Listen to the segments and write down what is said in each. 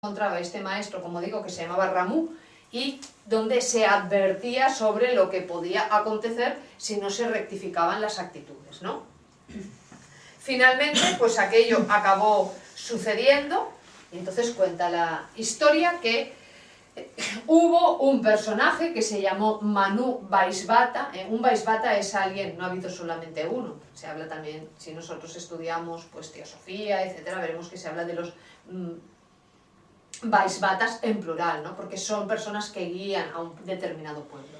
encontraba este maestro, como digo, que se llamaba Ramu, y donde se advertía sobre lo que podía acontecer si no se rectificaban las actitudes, ¿no? Finalmente, pues aquello acabó sucediendo, y entonces cuenta la historia que hubo un personaje que se llamó Manu Vaisvata. Un Vaisvata es alguien, no ha habido solamente uno, se habla también, si nosotros estudiamos pues teosofía, etcétera, veremos que se habla de los Vaisvatas en plural, ¿no? Porque son personas que guían a un determinado pueblo.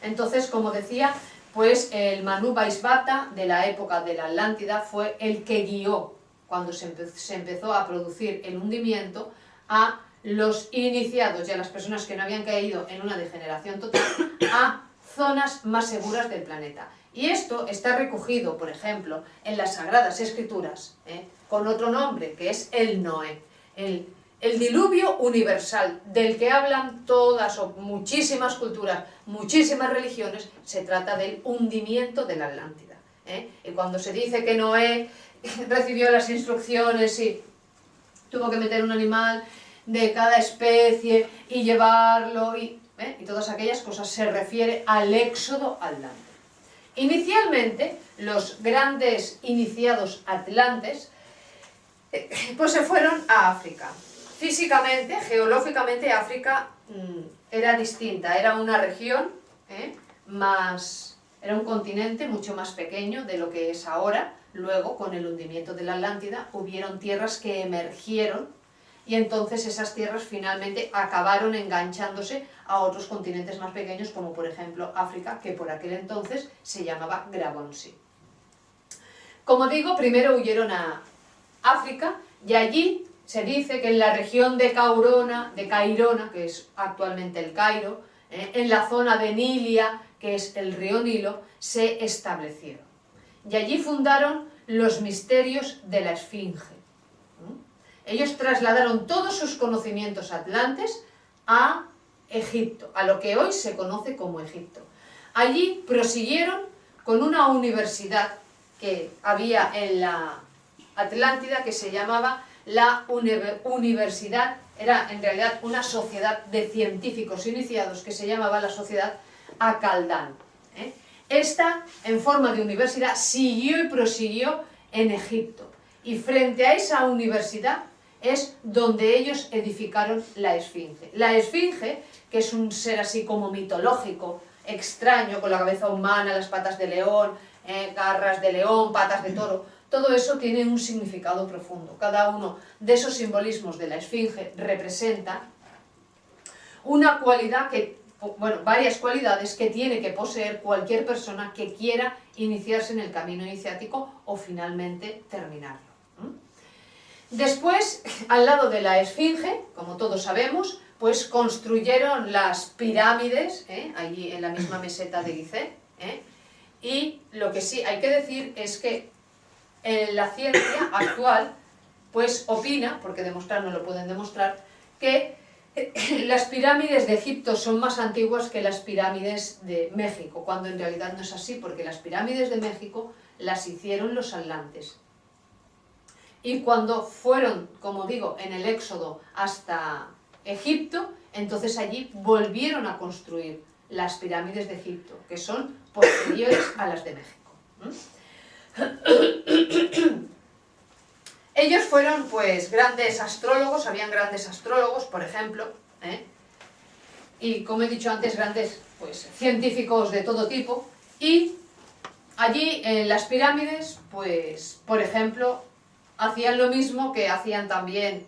Entonces, como decía, pues el Manu Vaisvata de la época de la Atlántida fue el que guió, cuando se empezó a producir el hundimiento, a los iniciados y a las personas que no habían caído en una degeneración total a zonas más seguras del planeta. Y esto está recogido, por ejemplo, en las Sagradas Escrituras, con otro nombre, que es el Noé, el diluvio universal, del que hablan todas o muchísimas culturas, muchísimas religiones. Se trata del hundimiento de la Atlántida. Y cuando se dice que Noé recibió las instrucciones y tuvo que meter un animal de cada especie y llevarlo y todas aquellas cosas, se refiere al éxodo atlante. Inicialmente, los grandes iniciados atlantes pues se fueron a África. Físicamente, geológicamente, África era distinta, era una región era un continente mucho más pequeño de lo que es ahora. Luego, con el hundimiento de la Atlántida, hubieron tierras que emergieron y entonces esas tierras finalmente acabaron enganchándose a otros continentes más pequeños, como por ejemplo África, que por aquel entonces se llamaba Grabonsi. Como digo, primero huyeron a África y allí se dice que en la región de Cairona, que es actualmente el Cairo, en la zona de Nilia, que es el río Nilo, se establecieron. Y allí fundaron los misterios de la Esfinge. Ellos trasladaron todos sus conocimientos atlantes a Egipto, a lo que hoy se conoce como Egipto. Allí prosiguieron con una universidad que había en la Atlántida que se llamaba la Universidad, era en realidad una sociedad de científicos iniciados que se llamaba la Sociedad Akaldán. Esta, en forma de universidad, siguió y prosiguió en Egipto. Y frente a esa universidad es donde ellos edificaron la Esfinge. La Esfinge, que es un ser así como mitológico, extraño, con la cabeza humana, las patas de león, garras de león, patas de toro, todo eso tiene un significado profundo. Cada uno de esos simbolismos de la Esfinge representa una cualidad que, bueno, varias cualidades que tiene que poseer cualquier persona que quiera iniciarse en el camino iniciático o finalmente terminarlo. Después, al lado de la Esfinge, como todos sabemos, pues construyeron las pirámides, allí en la misma meseta de Gizeh, y lo que sí hay que decir es que la ciencia actual pues opina, porque demostrar no lo pueden demostrar, que las pirámides de Egipto son más antiguas que las pirámides de México, cuando en realidad no es así, porque las pirámides de México las hicieron los atlantes. Y cuando fueron, como digo, en el éxodo hasta Egipto, entonces allí volvieron a construir las pirámides de Egipto, que son posteriores a las de México. Ellos fueron pues grandes astrólogos, habían grandes astrólogos, por ejemplo, y como he dicho antes, grandes pues científicos de todo tipo, y allí en las pirámides, pues por ejemplo, hacían lo mismo que hacían también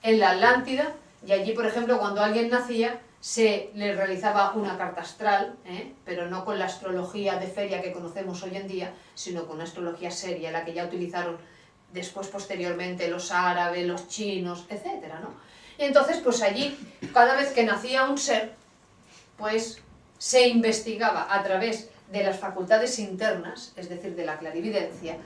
en la Atlántida, y allí por ejemplo cuando alguien nacía se le realizaba una carta astral, pero no con la astrología de feria que conocemos hoy en día, sino con una astrología seria, la que ya utilizaron después posteriormente los árabes, los chinos, etc., ¿no? Y entonces pues allí, cada vez que nacía un ser, pues se investigaba a través de las facultades internas, es decir, de la clarividencia,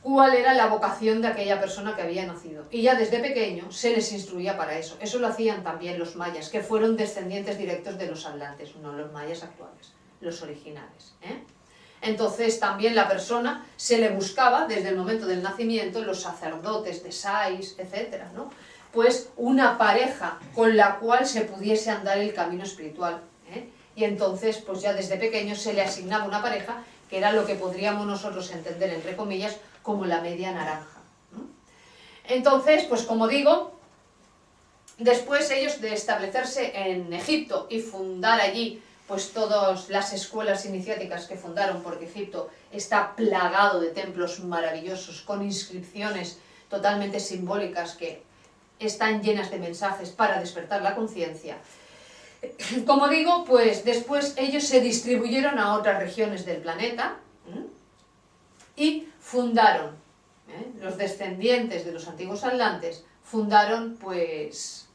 cuál era la vocación de aquella persona que había nacido. Y ya desde pequeño se les instruía para eso. Eso lo hacían también los mayas, que fueron descendientes directos de los atlantes, no los mayas actuales, los originales. Entonces también la persona se le buscaba desde el momento del nacimiento, los sacerdotes de Sais, etcétera, ¿no? Pues una pareja con la cual se pudiese andar el camino espiritual, ¿eh? Y entonces pues ya desde pequeño se le asignaba una pareja que era lo que podríamos nosotros entender, entre comillas, como la media naranja, ¿no? Entonces, pues como digo, después ellos de establecerse en Egipto y fundar allí pues todas las escuelas iniciáticas que fundaron, porque Egipto está plagado de templos maravillosos, con inscripciones totalmente simbólicas que están llenas de mensajes para despertar la conciencia. Como digo, pues después ellos se distribuyeron a otras regiones del planeta y fundaron, los descendientes de los antiguos atlantes, fundaron pues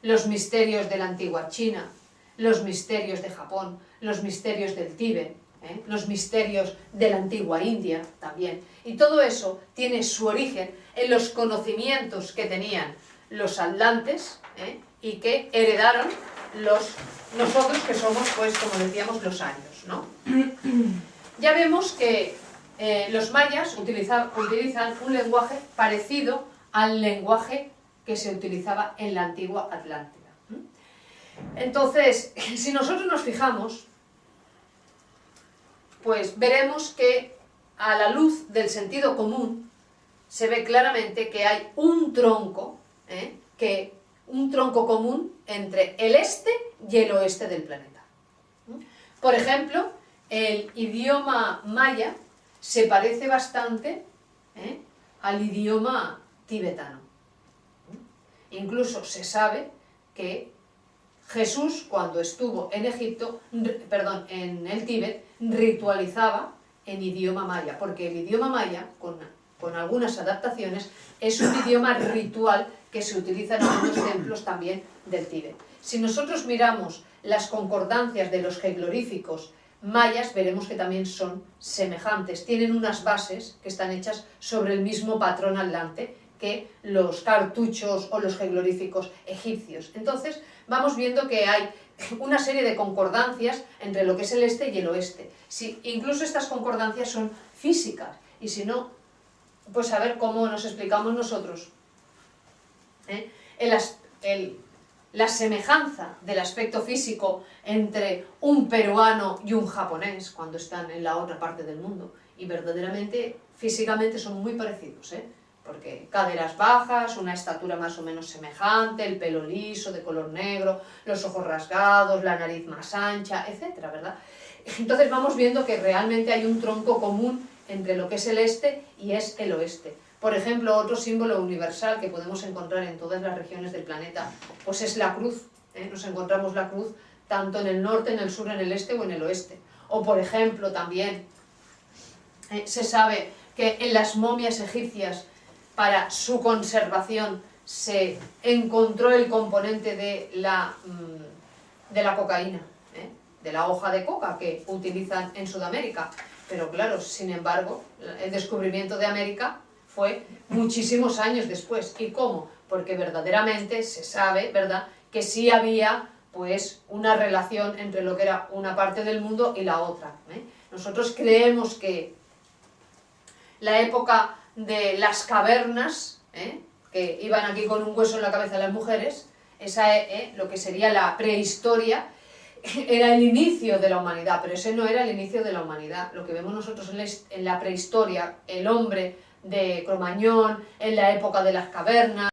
los misterios de la antigua China, los misterios de Japón, los misterios del Tíbet, los misterios de la antigua India también. Y todo eso tiene su origen en los conocimientos que tenían los atlantes y que heredaron nosotros que somos, pues como decíamos, los arios, ¿no? Ya vemos que los mayas utilizan un lenguaje parecido al lenguaje que se utilizaba en la antigua Atlántida. Entonces, si nosotros nos fijamos, pues veremos que a la luz del sentido común se ve claramente que hay un tronco, un tronco común entre el este y el oeste del planeta. Por ejemplo, el idioma maya se parece bastante al idioma tibetano. Incluso se sabe que Jesús, cuando estuvo en en el Tíbet, ritualizaba en idioma maya, porque el idioma maya, con algunas adaptaciones, es un idioma ritual que se utiliza en algunos templos también del Tíbet. Si nosotros miramos las concordancias de los jeroglíficos mayas, veremos que también son semejantes, tienen unas bases que están hechas sobre el mismo patrón atlante que los cartuchos o los jeroglíficos egipcios. Entonces, vamos viendo que hay una serie de concordancias entre lo que es el este y el oeste. Incluso estas concordancias son físicas, y si no, pues a ver cómo nos explicamos nosotros. La semejanza del aspecto físico entre un peruano y un japonés cuando están en la otra parte del mundo, y verdaderamente, físicamente son muy parecidos, porque caderas bajas, una estatura más o menos semejante, el pelo liso, de color negro, los ojos rasgados, la nariz más ancha, etcétera, ¿verdad? Entonces vamos viendo que realmente hay un tronco común entre lo que es el este y es el oeste. Por ejemplo, otro símbolo universal que podemos encontrar en todas las regiones del planeta, pues es la cruz. Nos encontramos la cruz tanto en el norte, en el sur, en el este o en el oeste. O por ejemplo también se sabe que en las momias egipcias, para su conservación, se encontró el componente de la cocaína, de la hoja de coca que utilizan en Sudamérica. Pero claro, sin embargo, el descubrimiento de América fue muchísimos años después. ¿Y cómo? Porque verdaderamente se sabe, ¿verdad?, que sí había pues una relación entre lo que era una parte del mundo y la otra. Nosotros creemos que la época de las cavernas, que iban aquí con un hueso en la cabeza las mujeres, lo que sería la prehistoria, era el inicio de la humanidad, pero ese no era el inicio de la humanidad. Lo que vemos nosotros en la prehistoria, el hombre de Cromañón, en la época de las cavernas,